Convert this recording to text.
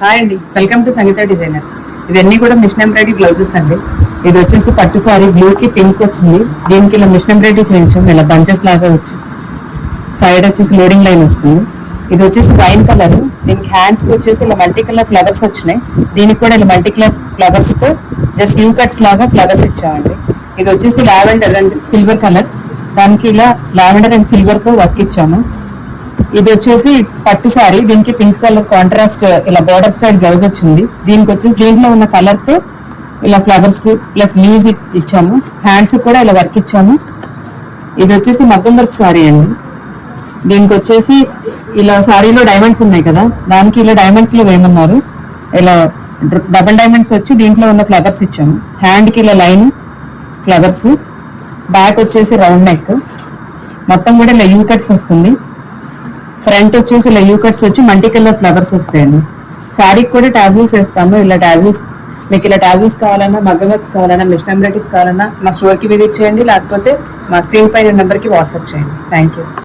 Hi అండి, welcome to Sangeetha designers. ఇవన్నీ కూడా మిషన్ ఎంబ్రాయిడరీ బ్లౌజెస్ అండి. ఇది వచ్చేసి పట్టు సారీ బ్లూ కి పింక్ వచ్చింది. దీనికి ఇలా మిషన్ ఎంబ్రాయిడరీ చేయించాం, ఇలా బంచెస్ లాగా వచ్చి సైడ్ వచ్చేసి లోడింగ్ లైన్ వస్తుంది. ఇది వచ్చేసి వైన్ కలర్. దీనికి హ్యాండ్స్ కి వచ్చేసి ఇలా మల్టీ కలర్ ఫ్లవర్స్ వచ్చినాయి. దీనికి కూడా ఇలా మల్టీ కలర్ ఫ్లవర్స్ తో జస్ట్ యూ కట్స్ లాగా ఫ్లవర్స్ ఇచ్చామండి. ఇది వచ్చేసి లావెండర్ అండ్ సిల్వర్ కలర్. దానికి ఇలా లావెండర్ అండ్ సిల్వర్ తో వర్క్ ఇచ్చాము. ఇది వచ్చేసి పట్టు సారీ. దీనికి పింక్ కలర్ కాంట్రాస్ట్ ఇలా బార్డర్ స్టైల్ బ్లౌజ్ వచ్చింది. దీనికి వచ్చేసి దీంట్లో ఉన్న కలర్ తో ఇలా ఫ్లవర్స్ ప్లస్ లీవ్స్ ఇచ్చాము. హ్యాండ్స్ కూడా ఇలా వర్క్ ఇచ్చాము. ఇది వచ్చేసి మగ్గం వర్క్ సారీ అండి. దీనికి వచ్చేసి ఇలా సారీలో డైమండ్స్ ఉన్నాయి కదా, దానికి ఇలా డైమండ్స్ లో వేయమన్నారు. ఇలా డబుల్ డైమండ్స్ వచ్చి దీంట్లో ఉన్న ఫ్లవర్స్ ఇచ్చాము. హ్యాండ్ కి ఇలా లైన్ ఫ్లవర్స్, బ్యాక్ వచ్చేసి రౌండ్ నెక్, మొత్తం కూడా ఇలా యూ కట్స్ వస్తుంది. ఫ్రంట్ వచ్చేసి ఇలా యూ కట్స్ వచ్చి మల్టీ కలర్ ఫ్లవర్స్ వస్తాయండి. శారీకి కూడా టాజిల్స్ వేస్తాము. ఇలా టాజిల్స్ మీకు ఇలా టాజిల్స్ కావాలన్నా, మగ్గం వర్క్స్ కావాలన్నా, మిషన్ ఎంబ్రాయిడరీస్ కావాలన్నా మా స్టోర్కి విజిట్ చేయండి, లేకపోతే మా స్క్రీన్ పైన నెంబర్కి వాట్సాప్ చేయండి. Thank you.